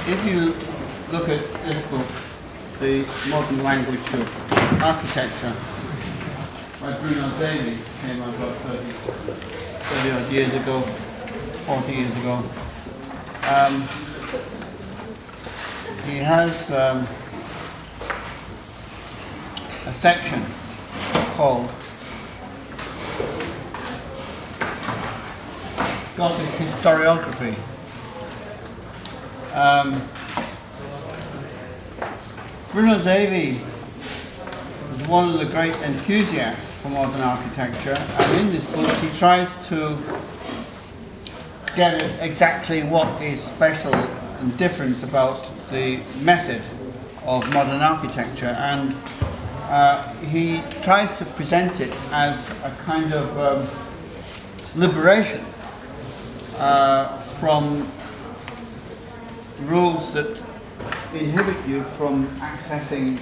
if you look at this book, The Modern Language of Architecture, by Bruno Zevi, came out about 30 odd years ago, 40 years ago. He has a section called Gothic Historiography. Bruno Zevi is one of the great enthusiasts for modern architecture, and in this book he tries to get at exactly what is special and different about the method of modern architecture, and he tries to present it as a kind of liberation from rules that inhibit you from accessing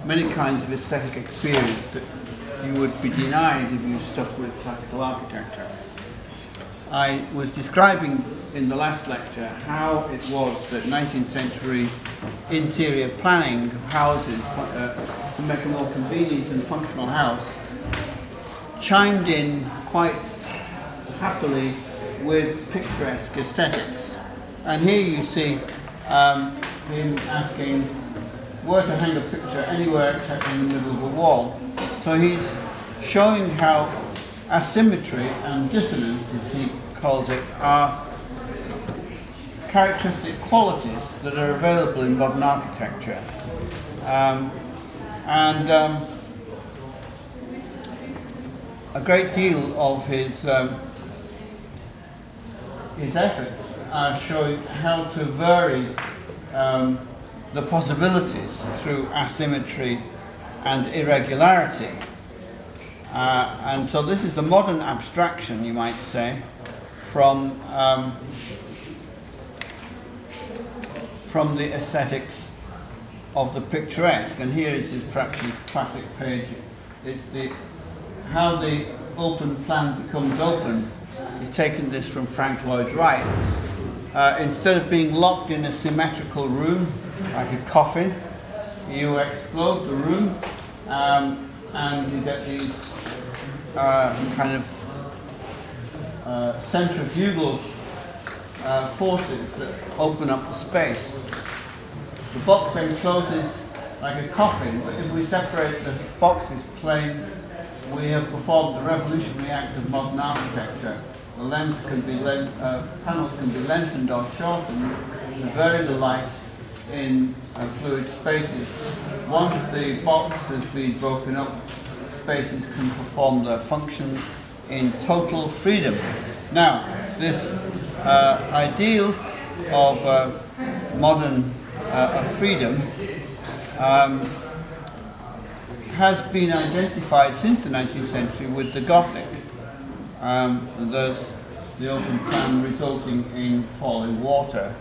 many kinds of aesthetic experience that you would be denied if you stuck with classical architecture. I was describing in the last lecture how it was that 19th century interior planning of houses to make a more convenient and functional house chimed in quite happily with picturesque aesthetics. And here you see him asking where to hang a picture anywhere except in the middle of a wall. So he's showing how asymmetry and dissonance, as he calls it, are characteristic qualities that are available in modern architecture. A great deal of his efforts are showing how to vary the possibilities through asymmetry and irregularity. And so this is the modern abstraction, you might say, from the aesthetics of the picturesque. And here is perhaps his classic page. It's how the open plan becomes open. He's taken this from Frank Lloyd Wright. Instead of being locked in a symmetrical room, like a coffin, you explode the room and you get these kind of centrifugal forces that open up the space. The box then closes like a coffin, but if we separate the box's planes, we have performed the revolutionary act of modern architecture. The lengths can be panels can be lengthened or shortened to vary the light in fluid spaces. Once the box has been broken up, spaces can perform their functions in total freedom. Now, this ideal of modern freedom has been identified since the 19th century with the Gothic. There's the open plan resulting in falling water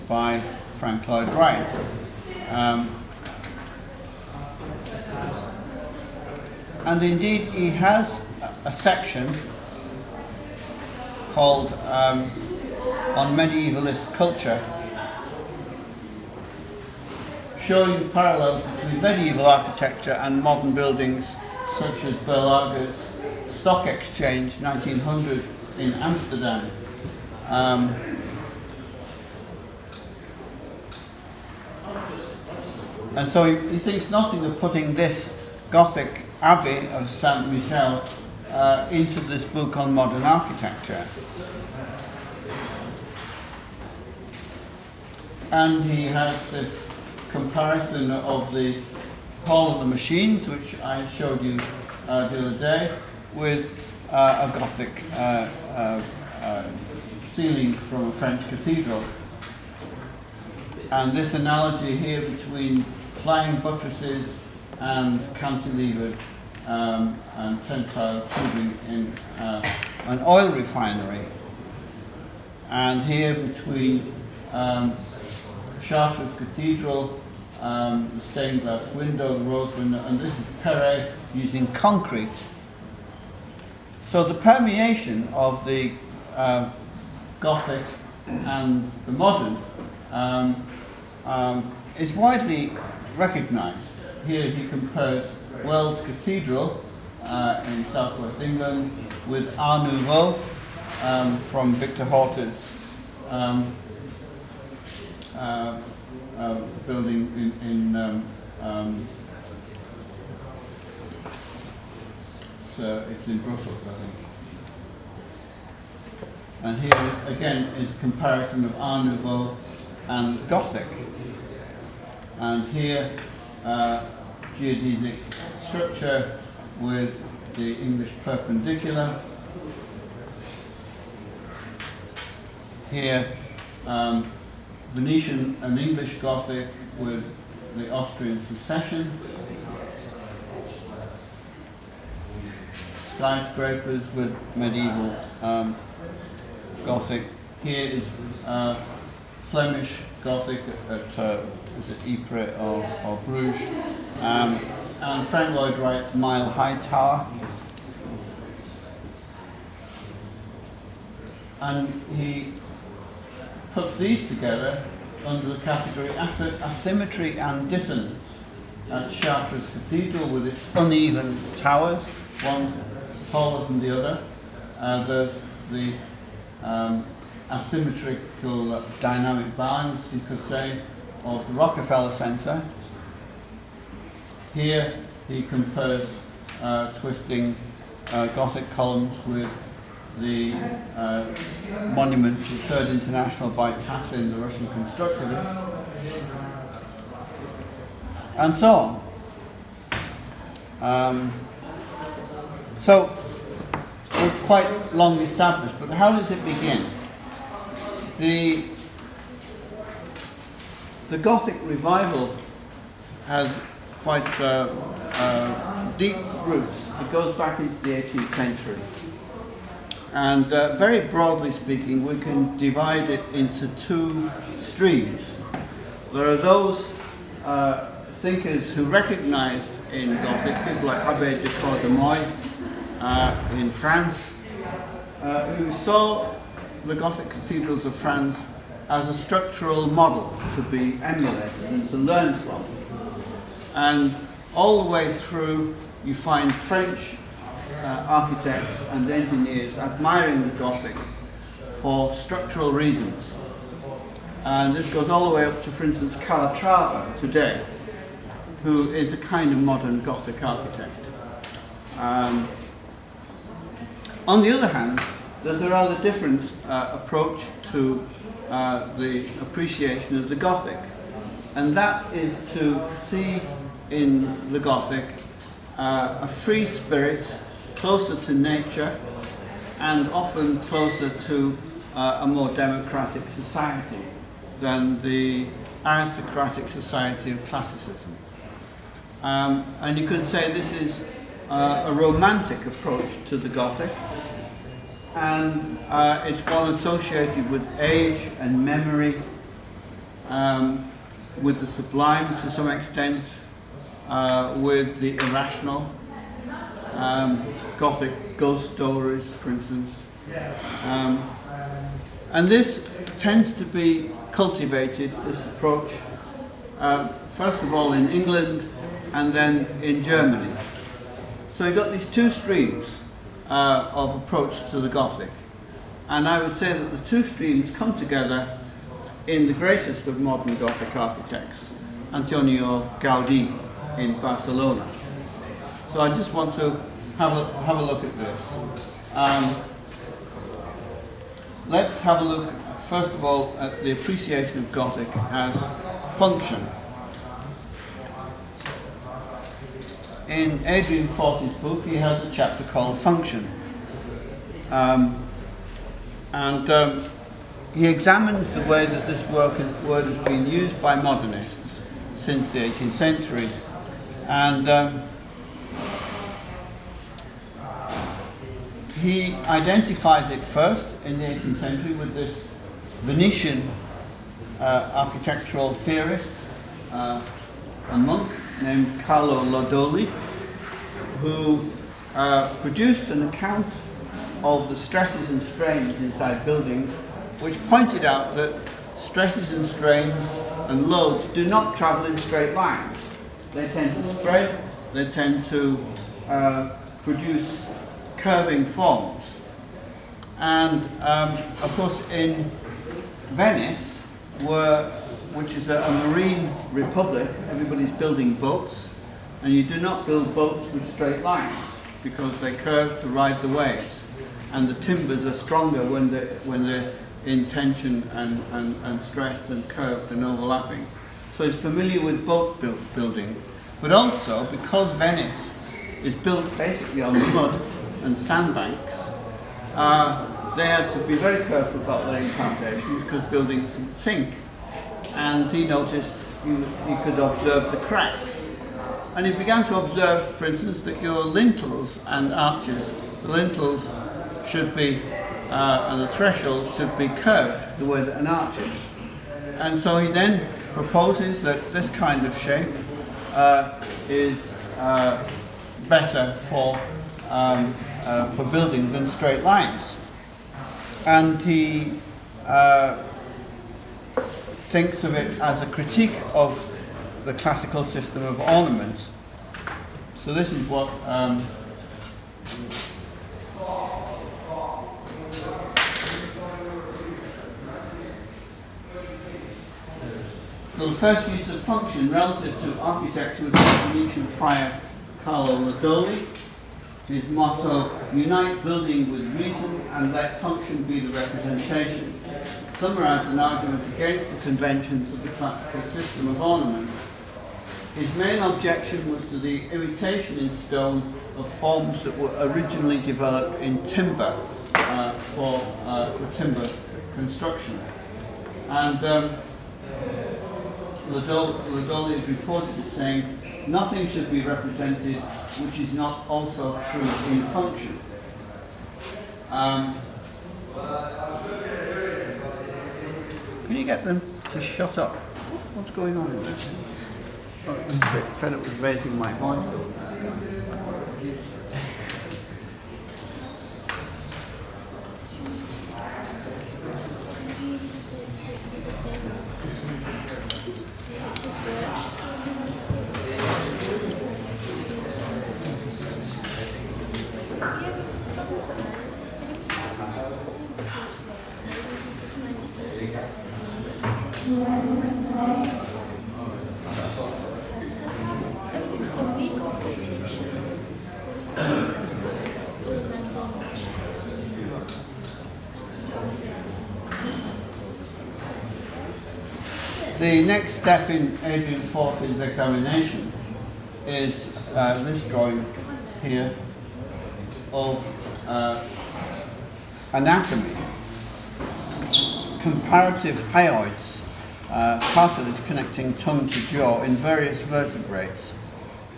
by Frank Lloyd Wright. And indeed, he has a section called On Medievalist Culture, showing parallels between medieval architecture and modern buildings such as Berlage's Stock Exchange 1900 in Amsterdam. And so he thinks nothing of putting this Gothic Abbey of Saint Michel into this book on modern architecture. And he has this comparison of the Hall of the Machines, which I showed you the other day, with a Gothic ceiling from a French cathedral. And this analogy here between flying buttresses and cantilevered and tensile tubing in an oil refinery. And here between Chartres Cathedral, the stained glass window, the rose window, and this is Perret using concrete. So the permeation of the Gothic and the modern is widely recognised. Here he compares Wells Cathedral in southwest England with Art Nouveau from Victor Horta's building in so it's in Brussels, I think. And here again is a comparison of Art Nouveau and Gothic. And here geodesic structure with the English perpendicular. Here Venetian and English Gothic with the Austrian succession. Skyscrapers with medieval Gothic. Here is Flemish Gothic at is it Ypres or Bruges. And Frank Lloyd Wright's Mile High Tower. And he puts these together under the category asymmetry and dissonance at Chartres Cathedral with its uneven towers, one taller than the other. There's the asymmetrical dynamic balance, you could say, of the Rockefeller Center. Here he compares twisting Gothic columns with the monument to the Third International by Tatlin, the Russian constructivist, and so on. So it's quite long established, but how does it begin? The Gothic revival has quite deep roots. It goes back into the 18th century. And very broadly speaking, we can divide it into two streams. There are those thinkers who recognized in Gothic, people like Abbé de Cordemoy in France, who saw the Gothic cathedrals of France as a structural model to be emulated and to learn from. And all the way through, you find French architects and engineers admiring the Gothic for structural reasons. And this goes all the way up to, for instance, Calatrava today, who is a kind of modern Gothic architect. On the other hand, there's a rather different approach to the appreciation of the Gothic, and that is to see in the Gothic a free spirit, closer to nature, and often closer to a more democratic society than the aristocratic society of classicism. And you could say this is a romantic approach to the Gothic, and it's one associated with age and memory, with the sublime to some extent, with the irrational. Gothic ghost stories, for instance. And this tends to be cultivated, this approach, first of all in England and then in Germany. So you've got these two streams of approach to the Gothic. And I would say that the two streams come together in the greatest of modern Gothic architects, Antonio Gaudí in Barcelona. So I just want to have a look at this. Let's have a look, first of all, at the appreciation of Gothic as function. In Adrian Forty's book, he has a chapter called Function. He examines the way that this word has been used by modernists since the 18th century. And he identifies it first in the 18th century with this Venetian architectural theorist, a monk named Carlo Lodoli, who produced an account of the stresses and strains inside buildings which pointed out that stresses and strains and loads do not travel in straight lines. They tend to spread, they tend to produce curving forms. And of course in Venice, which is a marine republic, everybody's building boats, and you do not build boats with straight lines because they curve to ride the waves, and the timbers are stronger when they're in tension and stressed and curved and overlapping. So it's familiar with boat building, but also because Venice is built basically on mud and sandbanks, they had to be very careful about laying foundations because buildings would sink. And he noticed he could observe the cracks. And he began to observe, for instance, that your lintels and arches, the lintels should be, and the threshold should be curved the way that an arch is. And so he then proposes that this kind of shape is better for building than straight lines. And he thinks of it as a critique of the classical system of ornaments. So this is what the first use of function relative to architecture was the Venetian friar Carlo Lodoli. His motto, unite building with reason and let function be the representation, summarized an argument against the conventions of the classical system of ornament. His main objection was to the imitation in stone of forms that were originally developed in timber for timber construction. And Lodoli is reported as saying, nothing should be represented which is not also true in function. Can you get them to shut up? What's going on in there? I'm a bit fed up with raising my voice. The next step in Adrian Fortin's examination is this drawing here of anatomy, comparative hyoids, cartilage connecting tongue to jaw in various vertebrates,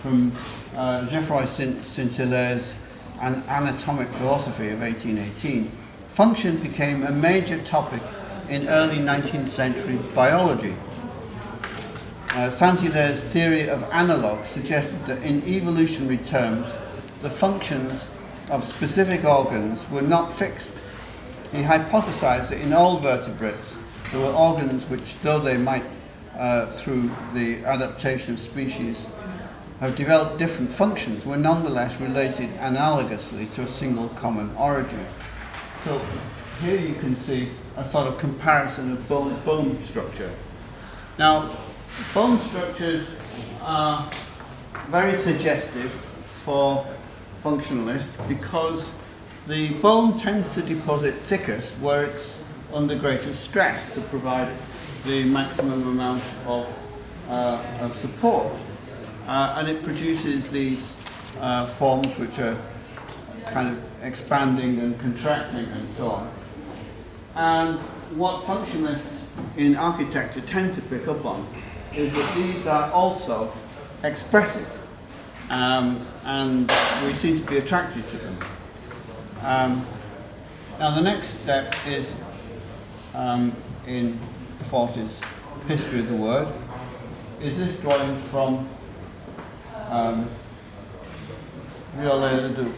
from Geoffroy Saint-Hilaire's Anatomic Philosophy of 1818. Function became a major topic in early 19th century biology. Saint-Hilaire's theory of analogues suggested that in evolutionary terms, the functions of specific organs were not fixed. He hypothesized that in all vertebrates, there were organs which, though they might, through the adaptation of species, have developed different functions, were nonetheless related analogously to a single common origin. So here you can see a sort of comparison of bone structure. Now, bone structures are very suggestive for functionalists because the bone tends to deposit thickest where it's under greater stress to provide the maximum amount of support. And it produces these forms which are kind of expanding and contracting and so on. And what functionalists in architecture tend to pick up on is that these are also expressive, and we seem to be attracted to them. Now the next step is in Fortin's History of the Word, is this drawing from Viollet-le-Duc.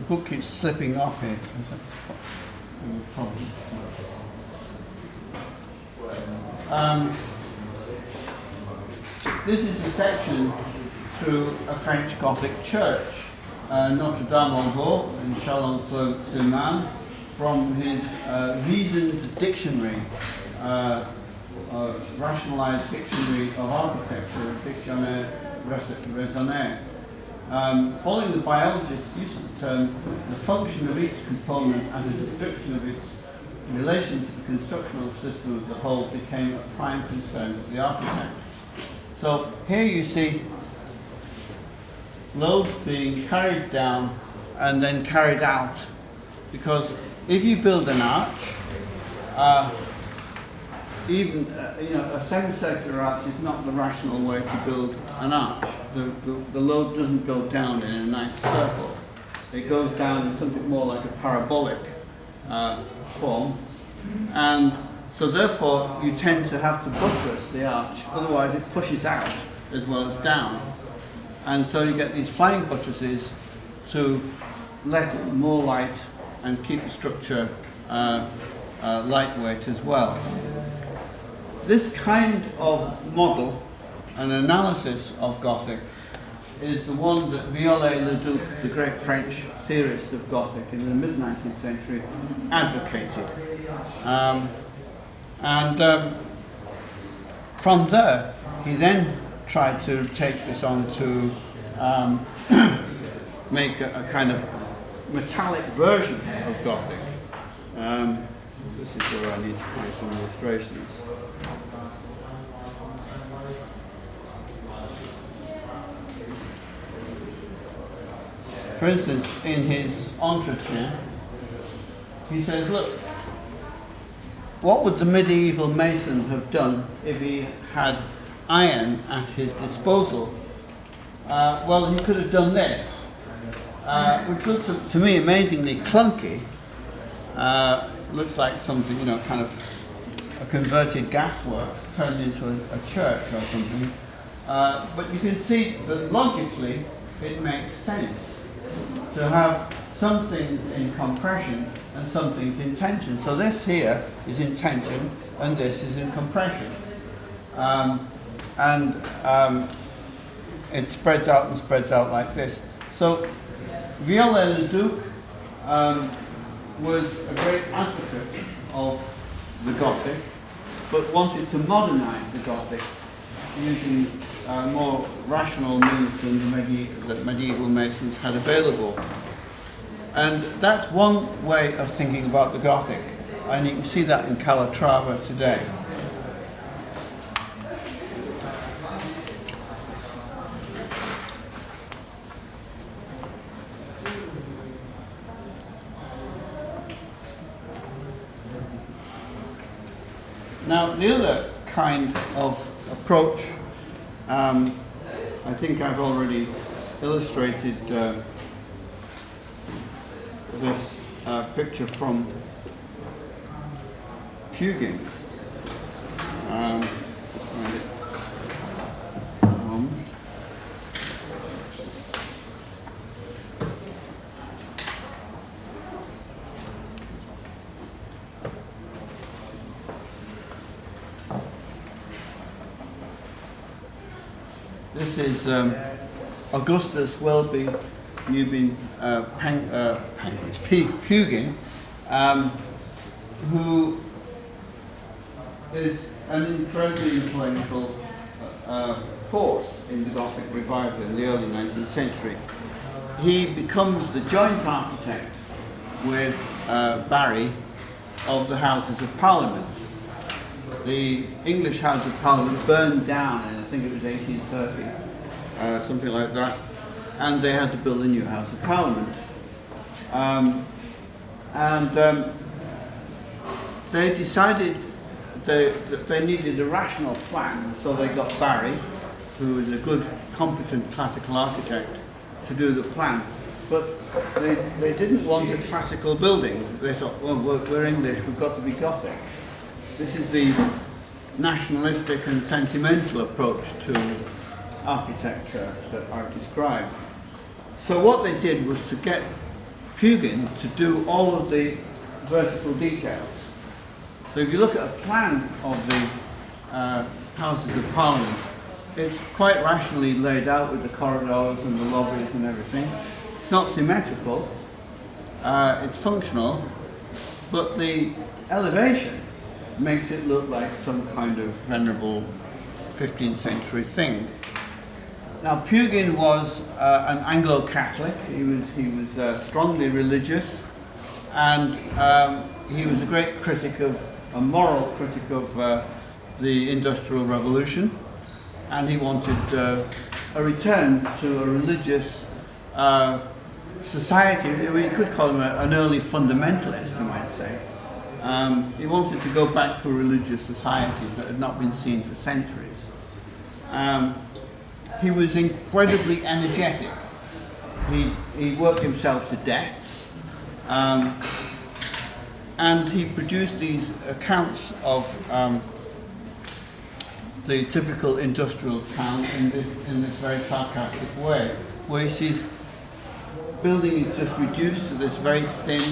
book is slipping off here. This is a section through a French Gothic church, Notre Dame en Vaux in Chalon-sur-Marne, from his reasoned dictionary, rationalized dictionary of architecture, Dictionnaire raisonné. Following the biologist's use of the term, the function of each component as a description of its relation to the constructional system of the whole became a prime concern for the architect. So here you see loads being carried down and then carried out, because if you build an arch, even a semicircular arch is not the rational way to build an arch. The load doesn't go down in a nice circle. It goes down in something more like a parabolic form, and so therefore you tend to have to buttress the arch, otherwise it pushes out as well as down. And so you get these flying buttresses to let it more light and keep the structure lightweight as well. This kind of model and analysis of Gothic is the one that Viollet-le-Duc, the great French theorist of Gothic in the mid-19th century, advocated. From there, he then tried to take this on to make a kind of metallic version of Gothic. This is where I need to find some illustrations. For instance, in his entretien, he says, look, what would the medieval mason have done if he had iron at his disposal? Well, he could have done this, which looks to me amazingly clunky. Looks like something, kind of a converted gasworks turned into a church or something. But you can see that logically it makes sense to have some things in compression and some things in tension. So this here is in tension and this is in compression. It spreads out and spreads out like this. So Viollet-le-Duc was a great advocate of the Gothic, but wanted to modernize the Gothic using more rational means than the medieval masons had available. And that's one way of thinking about the Gothic, and you can see that in Calatrava today. Now, the other kind of approach, I think I've already illustrated this picture from Pugin. This is Augustus Welby Newbin Pugin, who is an incredibly influential force in the Gothic revival in the early 19th century. He becomes the joint architect with Barry of the Houses of Parliament. The English House of Parliament burned down in, I think it was 1830, something like that, and they had to build a new House of Parliament. They decided that they needed a rational plan, so they got Barry, who is a good, competent classical architect, to do the plan. But they didn't want a classical building. They thought, well, we're English, we've got to be Gothic. This is the nationalistic and sentimental approach to architecture that I've described. So what they did was to get Pugin to do all of the vertical details. So if you look at a plan of the Houses of Parliament, it's quite rationally laid out with the corridors and the lobbies and everything. It's not symmetrical, it's functional, but the elevation makes it look like some kind of venerable 15th century thing. Now Pugin was an Anglo-Catholic. He was strongly religious, and he was a moral critic of the Industrial Revolution, and he wanted a return to a religious society. I mean, you could call him an early fundamentalist, you might say. He wanted to go back to a religious society that had not been seen for centuries. He was incredibly energetic. He worked himself to death. And he produced these accounts of the typical industrial town in this very sarcastic way, where he sees building is just reduced to this very thin,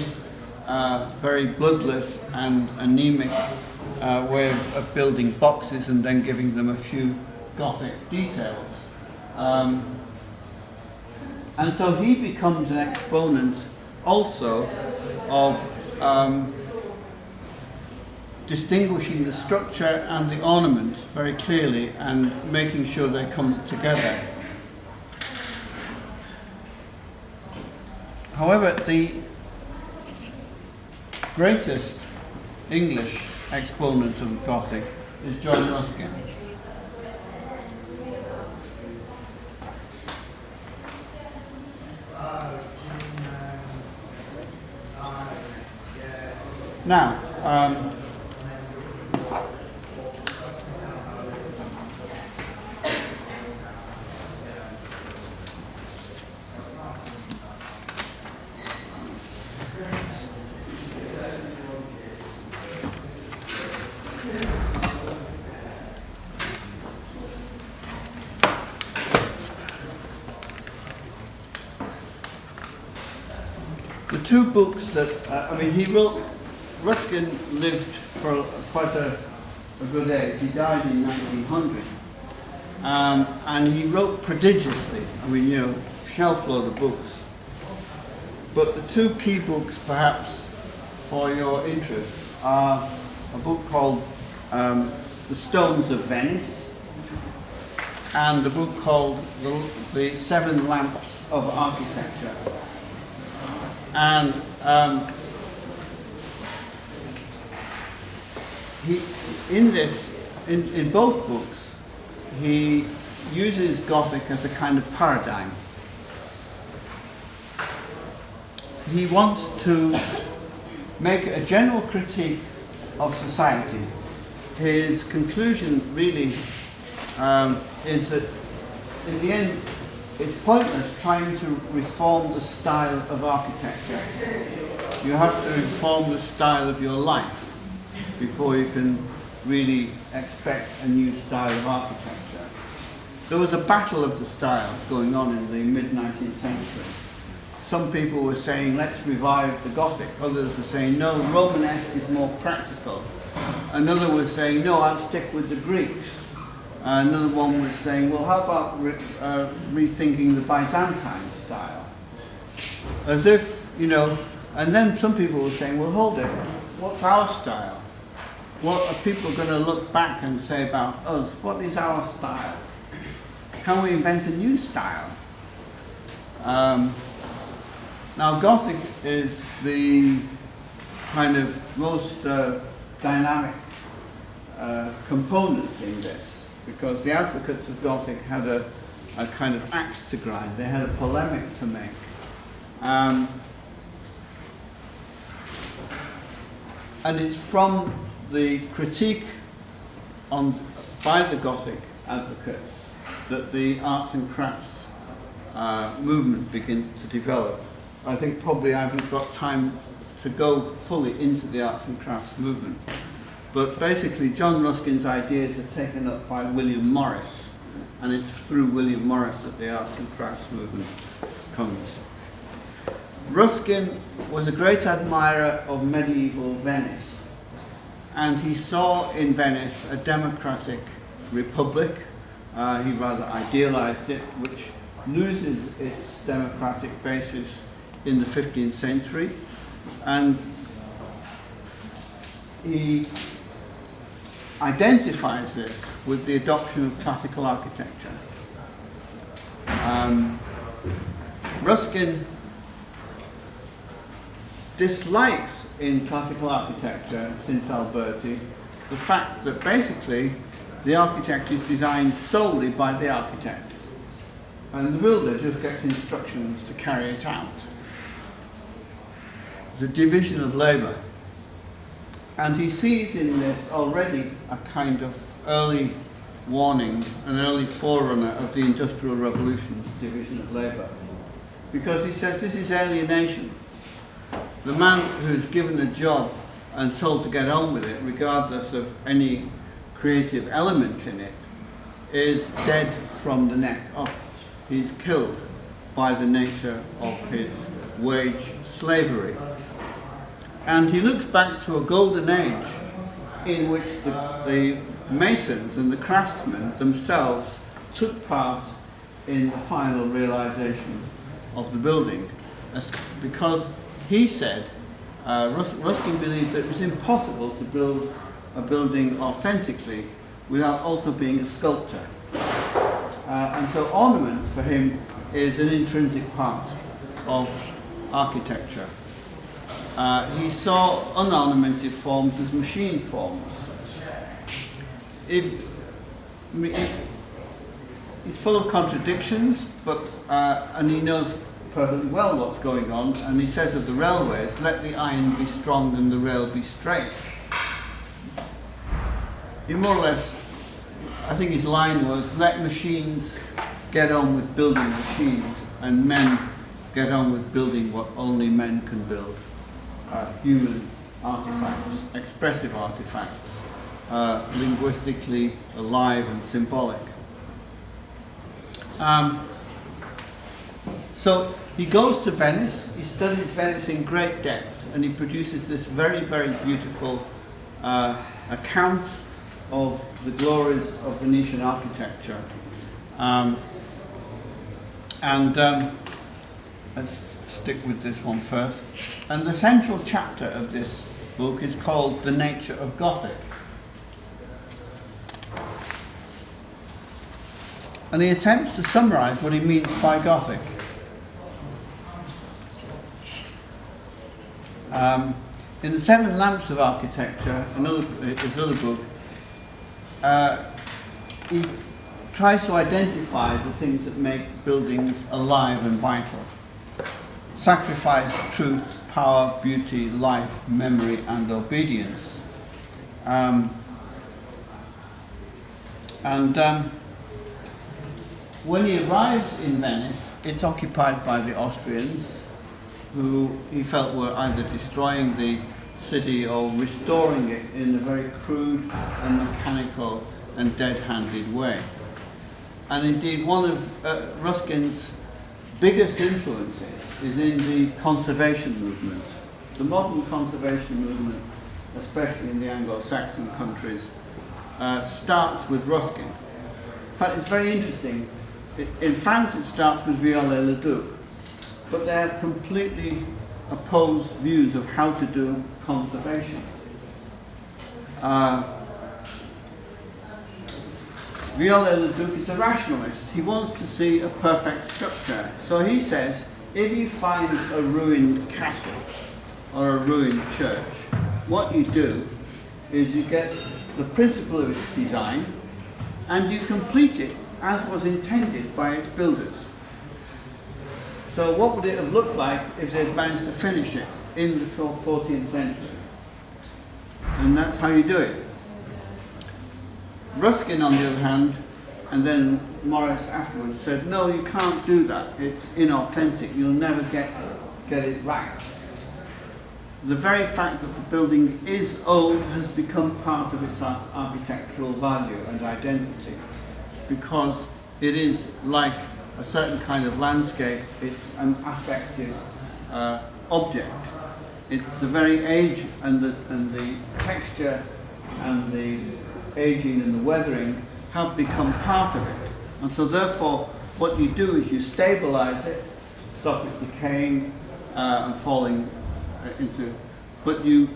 very bloodless and anemic way of building boxes and then giving them a few Gothic details. And so he becomes an exponent also of distinguishing the structure and the ornament very clearly and making sure they come together. However, the greatest English exponent of Gothic is John Ruskin. Now, the two books that, Ruskin lived for quite a good age. He died in 1900. And he wrote prodigiously. Shelf load of books. But the two key books, perhaps, for your interest are a book called The Stones of Venice and a book called The Seven Lamps of Architecture. And in both books, he uses Gothic as a kind of paradigm. He wants to make a general critique of society. His conclusion really is that in the end, it's pointless trying to reform the style of architecture. You have to reform the style of your life before you can really expect a new style of architecture. There was a battle of the styles going on in the mid-19th century. Some people were saying, let's revive the Gothic. Others were saying, no, Romanesque is more practical. Another was saying, no, I'll stick with the Greeks. Another one was saying, well, how about rethinking the Byzantine style? As if, and then some people were saying, well, hold it, what's our style? What are people going to look back and say about us? What is our style? Can we invent a new style? Now, Gothic is the kind of most dynamic component in this, because the advocates of Gothic had a kind of axe to grind. They had a polemic to make. And it's from the critique by the Gothic advocates that the arts and crafts movement begins to develop. I think probably I haven't got time to go fully into the arts and crafts movement. But basically, John Ruskin's ideas are taken up by William Morris, and it's through William Morris that the arts and crafts movement comes. Ruskin was a great admirer of medieval Venice, and he saw in Venice a democratic republic. He rather idealized it, which loses its democratic basis in the 15th century, and he identifies this with the adoption of classical architecture. Ruskin dislikes in classical architecture, since Alberti, the fact that basically the architect is designed solely by the architect, and the builder just gets instructions to carry it out. The division of labour. And he sees in this already a kind of early warning, an early forerunner of the Industrial Revolution's division of labour. Because he says this is alienation. The man who's given a job and told to get on with it, regardless of any creative element in it, is dead from the neck up. He's killed by the nature of his wage slavery. And he looks back to a golden age in which the masons and the craftsmen themselves took part in the final realization of the building. Because he said, Ruskin believed that it was impossible to build a building authentically without also being a sculptor. And so ornament for him is an intrinsic part of architecture. He saw unornamented forms as machine forms. He's full of contradictions, but and he knows perfectly well what's going on. And he says of the railways, "Let the iron be strong and the rail be straight." He more or less, I think his line was, "Let machines get on with building machines, and men get on with building what only men can build." Human artifacts, expressive artifacts, linguistically alive and symbolic. So he goes to Venice, he studies Venice in great depth, and he produces this very, very beautiful account of the glories of Venetian architecture. Let's stick with this one first. And the central chapter of this book is called The Nature of Gothic. And he attempts to summarize what he means by Gothic. In The Seven Lamps of Architecture, his other book, he tries to identify the things that make buildings alive and vital. Sacrifice, truth, power, beauty, life, memory, and obedience. When he arrives in Venice, it's occupied by the Austrians, who he felt were either destroying the city or restoring it in a very crude and mechanical and dead-handed way. And indeed, one of Ruskin's biggest influences is in the conservation movement. The modern conservation movement, especially in the Anglo-Saxon countries, starts with Ruskin. In fact, it's very interesting. In France, it starts with Viollet-le-Duc, but they have completely opposed views of how to do conservation. Viollet-le-Duc is a rationalist. He wants to see a perfect structure. So he says, if you find a ruined castle or a ruined church, what you do is you get the principle of its design and you complete it as was intended by its builders. So what would it have looked like if they'd managed to finish it in the 14th century? And that's how you do it. Ruskin, on the other hand, and then Morris afterwards, said, no, you can't do that. It's inauthentic. You'll never get it right. The very fact that the building is old has become part of its architectural value and identity, because it is like a certain kind of landscape. It's an affective object. The very age and the texture and the aging and the weathering have become part of it. And so therefore, what you do is you stabilize it, stop it decaying and falling into, but you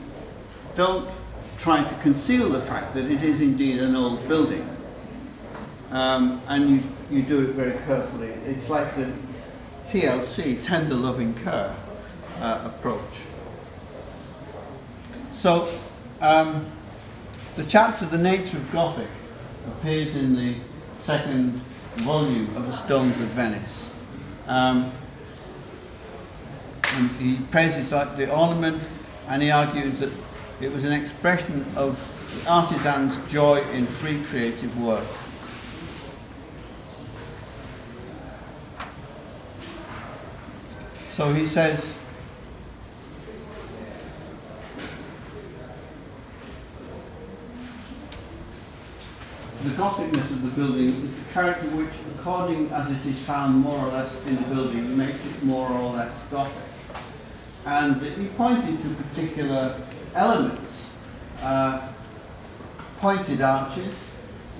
don't try to conceal the fact that it is indeed an old building. And you do it very carefully. It's like the TLC, tender loving care approach. So the chapter The Nature of Gothic appears in the second volume of the Stones of Venice. And he praises the ornament, and he argues that it was an expression of the artisan's joy in free creative work. So he says, the Gothicness of the building is the character which, according as it is found more or less in the building, makes it more or less Gothic. And he pointed to particular elements, pointed arches,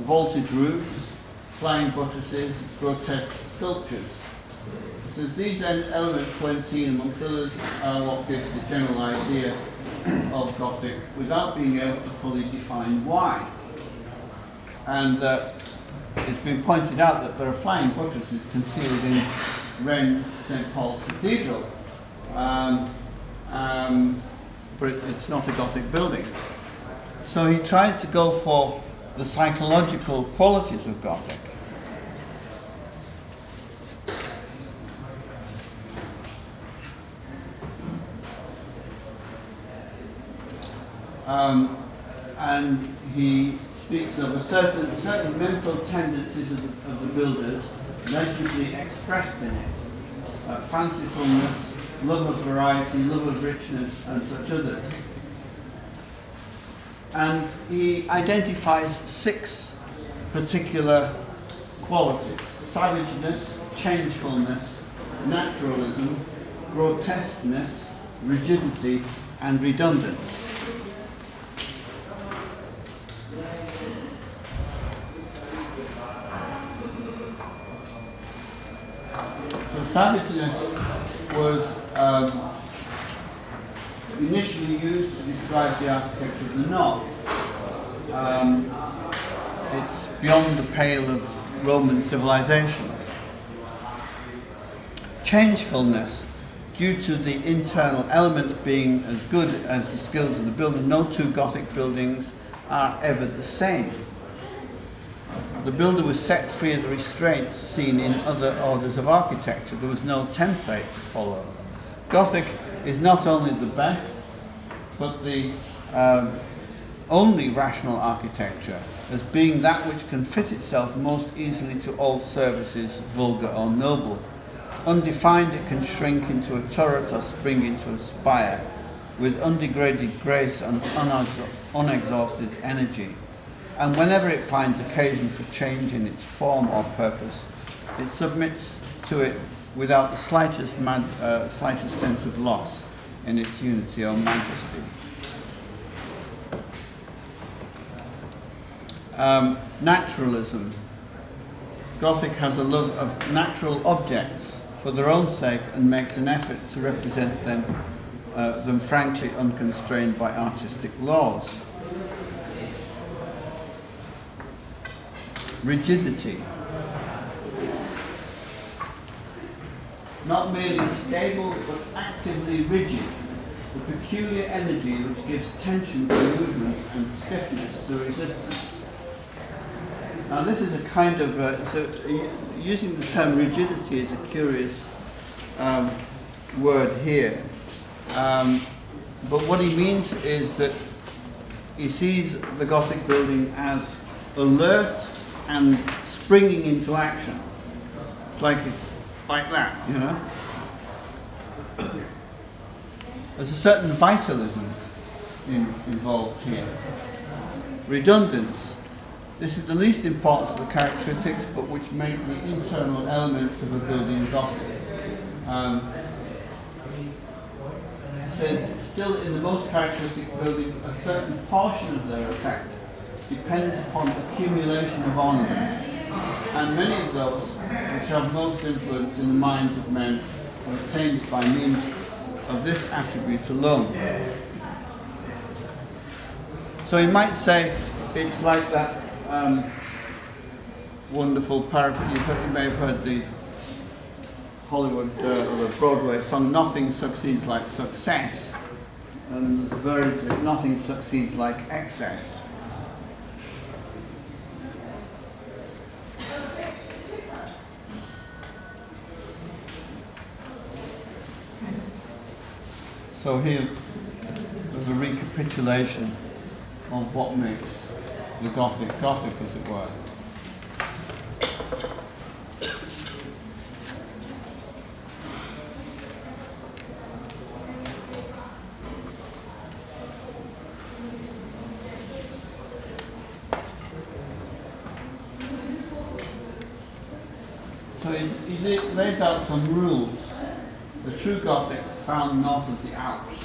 vaulted roofs, flying buttresses, grotesque sculptures. So these elements, when seen amongst others, are what gives the general idea of Gothic without being able to fully define why. And it's been pointed out that there are flying buttresses concealed in Rennes St. Paul's Cathedral, but it's not a Gothic building. So he tries to go for the psychological qualities of Gothic. And he speaks of certain mental tendencies of the builders legibly expressed in it. Fancifulness, love of variety, love of richness, and such others. And he identifies 6 particular qualities: savageness, changefulness, naturalism, grotesqueness, rigidity, and redundance. Savageness was initially used to describe the architecture of the North. It's beyond the pale of Roman civilization. Changefulness, due to the internal elements being as good as the skills of the builder, no two Gothic buildings are ever the same. The builder was set free of the restraints seen in other orders of architecture. There was no template to follow. Gothic is not only the best, but the only rational architecture, as being that which can fit itself most easily to all services, vulgar or noble. Undefined, it can shrink into a turret or spring into a spire, with undegraded grace and unexhausted energy. And whenever it finds occasion for change in its form or purpose, it submits to it without the slightest sense of loss in its unity or majesty. Naturalism. Gothic has a love of natural objects for their own sake and makes an effort to represent them frankly unconstrained by artistic laws. Rigidity. Not merely stable, but actively rigid. The peculiar energy which gives tension to movement and stiffness to resistance. Now this is a kind of, using the term rigidity is a curious word here. But what he means is that he sees the Gothic building as alert and springing into action. It's like that, you know. There's a certain vitalism involved here. Redundance. This is the least important of the characteristics, but which make the internal elements of a building Gothic. says, still in the most characteristic buildings, a certain portion of their effect depends upon accumulation of ornaments, and many of those which have most influence in the minds of men are obtained by means of this attribute alone. So you might say it's like that wonderful paraphrase. You may have heard the Hollywood or the Broadway song, "Nothing succeeds like success," and the verse is, "Nothing succeeds like excess." So here there's a recapitulation of what makes the Gothic, as it were. So he lays out some rules. The true Gothic found north of the Alps.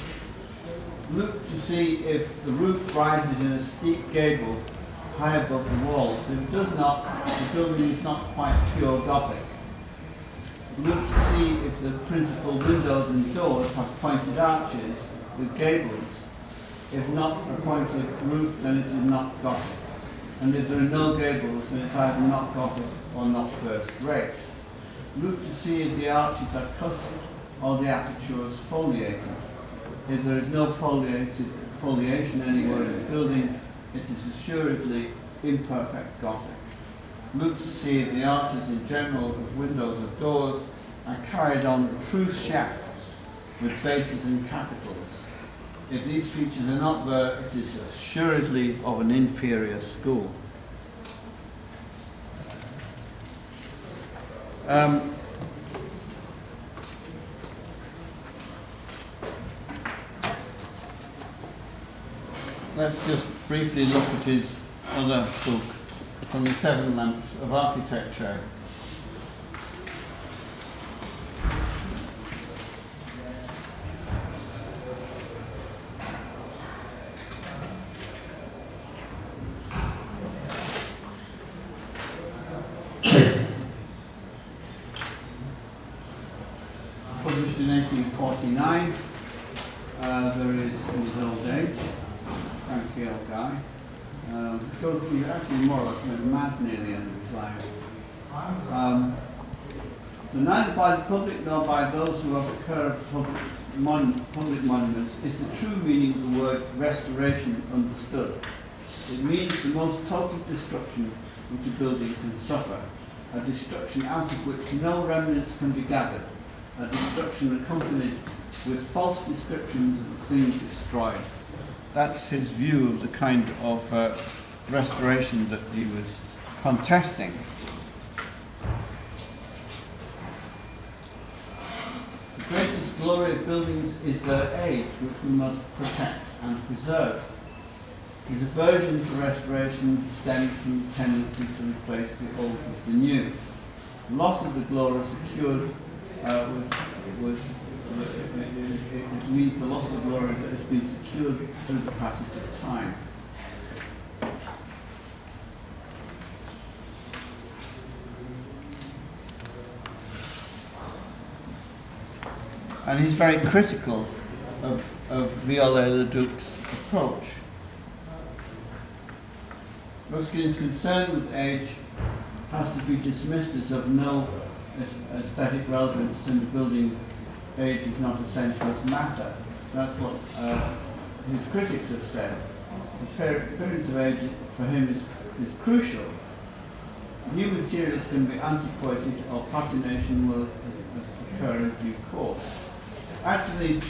Look to see if the roof rises in a steep gable high above the walls. If it does not, the building is not quite pure Gothic. Look to see if the principal windows and doors have pointed arches with gables. If not a pointed roof, then it is not Gothic. And if there are no gables, then it's either not Gothic or not first rate. Look to see if the arches are cusped or the apertures foliated. If there is no foliation anywhere in the building, it is assuredly imperfect Gothic. Look to see if the arches in general of windows or doors are carried on true shafts with bases and capitals. If these features are not there, it is assuredly of an inferior school. Let's just briefly look at his other book, From the Seven Lamps of Architecture. Published in 1849. There is in his old age. Cranky old guy. He actually more or less went mad near the end of his life. Neither by the public nor by those who have occurred at public monuments is the true meaning of the word restoration understood. It means the most total destruction which a building can suffer, a destruction out of which no remnants can be gathered, a destruction accompanied with false descriptions of the things destroyed. That's his view of the kind of restoration that he was contesting. The greatest glory of buildings is their age, which we must protect and preserve. His aversion to restoration stems from the tendency to replace the old with the new. Loss of the glory secured it means the loss of the glory that has been secured through the passage of time. And he's very critical of Viollet-le-Duc's approach. Ruskin's concern with age has to be dismissed as of no aesthetic relevance, and the building age is not essential as matter. That's what his critics have said. The appearance of age for him is crucial. New materials can be antiquated or patination will occur in due course. Actually,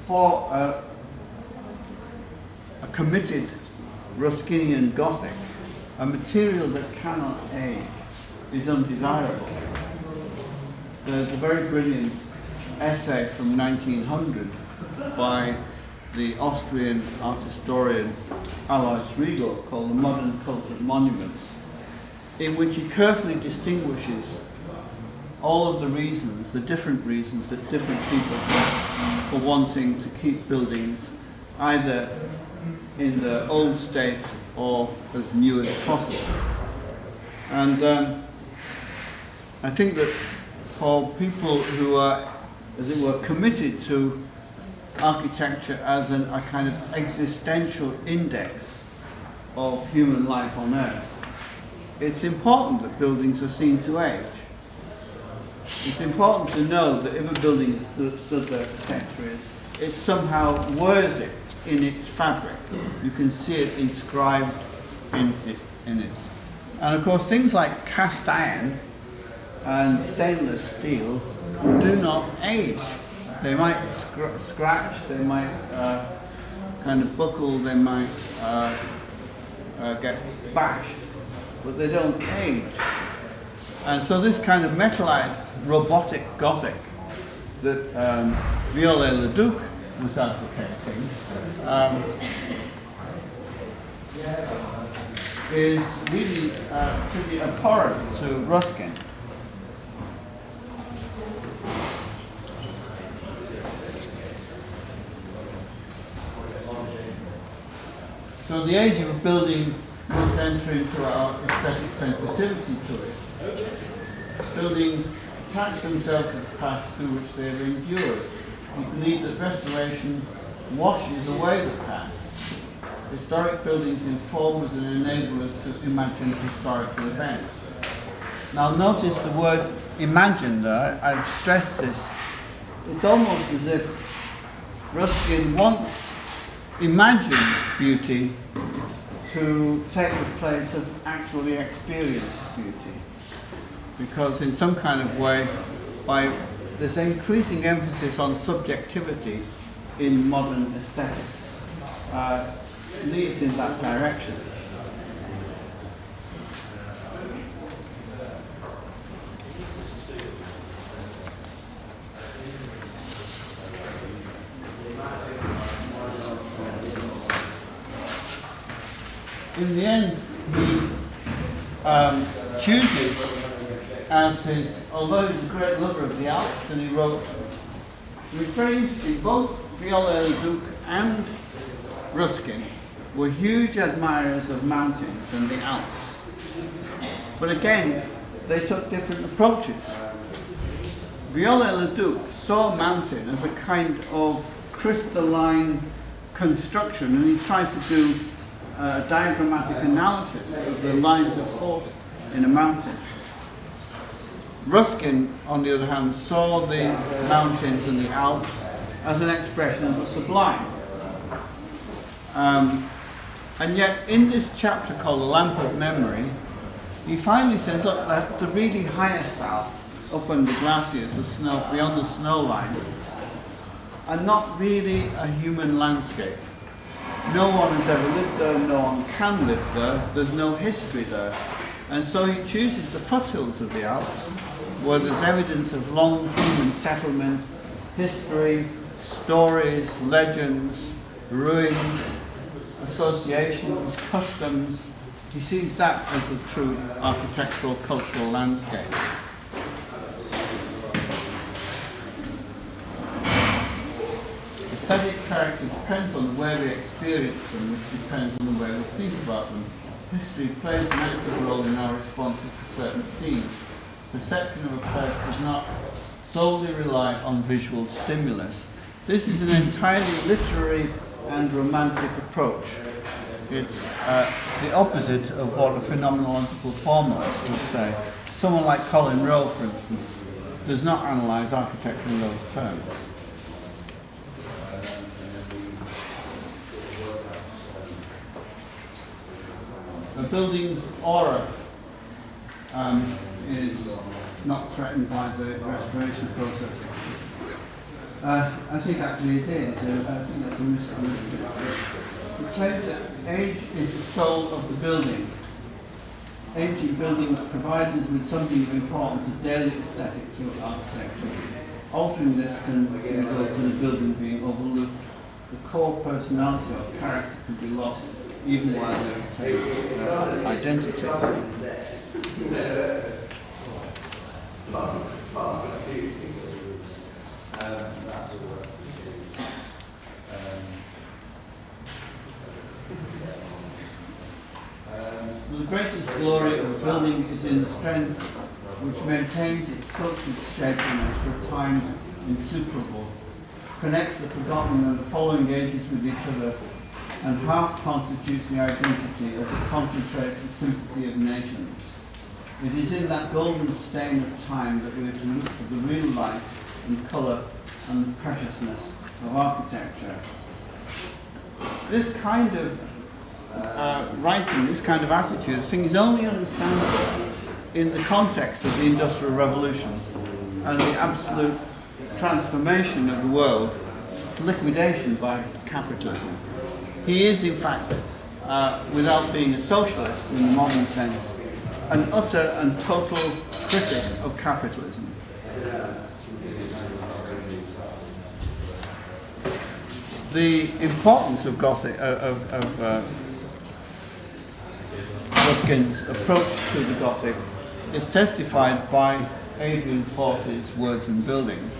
for a committed Ruskinian Gothic, a material that cannot age is undesirable. There's a very brilliant essay from 1900 by the Austrian art historian Alois Riegel called The Modern Cult of Monuments, in which he carefully distinguishes all of the reasons, the different reasons that different people for wanting to keep buildings either in the old state or as new as possible. And I think that for people who are, as it were, committed to architecture as a kind of existential index of human life on Earth, it's important that buildings are seen to age. It's important to know that if a building stood there for centuries, it somehow wears it in its fabric. You can see it inscribed in it. And of course, things like cast iron and stainless steel do not age. They might scratch, they might kind of buckle, they might get bashed, but they don't age. And so this kind of metallized robotic Gothic that Viollet-le-Duc was advocating is really pretty abhorrent to Ruskin. So the age of a building must enter into our aesthetic sensitivity to it. Buildings attach themselves to the past through which they have endured. We believe that restoration washes away the past. Historic buildings inform us and enable us to imagine historical events. Now notice the word imagine there. I've stressed this. It's almost as if Ruskin wants imagined beauty to take the place of actually experienced beauty. Because in some kind of way, by this increasing emphasis on subjectivity in modern aesthetics, leads in that direction. In the end, he chooses as his, although he's a great lover of the Alps, and he wrote, it's very interesting, both Viollet-le-Duc and Ruskin were huge admirers of mountains and the Alps. But again, they took different approaches. Viollet-le-Duc saw a mountain as a kind of crystalline construction, and he tried to do a diagrammatic analysis of the lines of force in a mountain. Ruskin, on the other hand, saw the mountains and the Alps as an expression of the sublime. And yet, in this chapter called The Lamp of Memory, he finally says, look, the really highest Alp, up on the glaciers, the snow, beyond the snow line, are not really a human landscape. No one has ever lived there, no one can live there, there's no history there. And so he chooses the foothills of the Alps, where there's evidence of long human settlement, history, stories, legends, ruins, associations, customs. He sees that as a true architectural, cultural landscape. Aesthetic character depends on the way we experience them, which depends on the way we think about them. History plays an active role in our responses to certain scenes. Perception of a place does not solely rely on visual stimulus. This is an entirely literary and romantic approach. It's the opposite of what a phenomenological formalist would say. Someone like Colin Rowe, for instance, does not analyse architecture in those terms. A building's aura is not threatened by the restoration process. I think actually it is. I think that's a misunderstanding. It claims that age is the soul of the building. Ancient buildings provide us with something of importance of daily aesthetic to architecture. Altering this can result in the building being overlooked. The core personality or character can be lost, even while they retain identity. The greatest glory of a building is in the strength which maintains its sculptured shapeliness for a time insuperable, connects the forgotten and the following ages with each other, and half constitutes the identity as it concentrates the sympathy of nations. It is in that golden stain of time that we are to look for the real light and colour and the preciousness of architecture. This kind of writing, this kind of attitude, I think is only understandable in the context of the Industrial Revolution and the absolute transformation of the world, its liquidation by capitalism. He is, in fact, without being a socialist in the modern sense, an utter and total critic of capitalism. The importance of Gothic, Ruskin's approach to the Gothic is testified by Adrian Fort's Words and Buildings,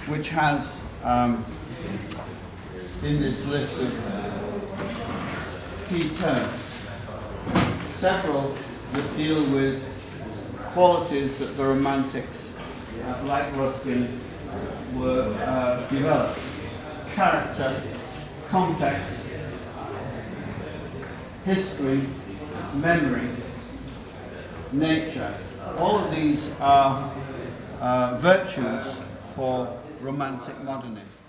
which has in this list of key terms several that deal with qualities that the Romantics, like Ruskin, were developed. Character, context, history, memory, nature. All of these are virtues for Romantic modernists.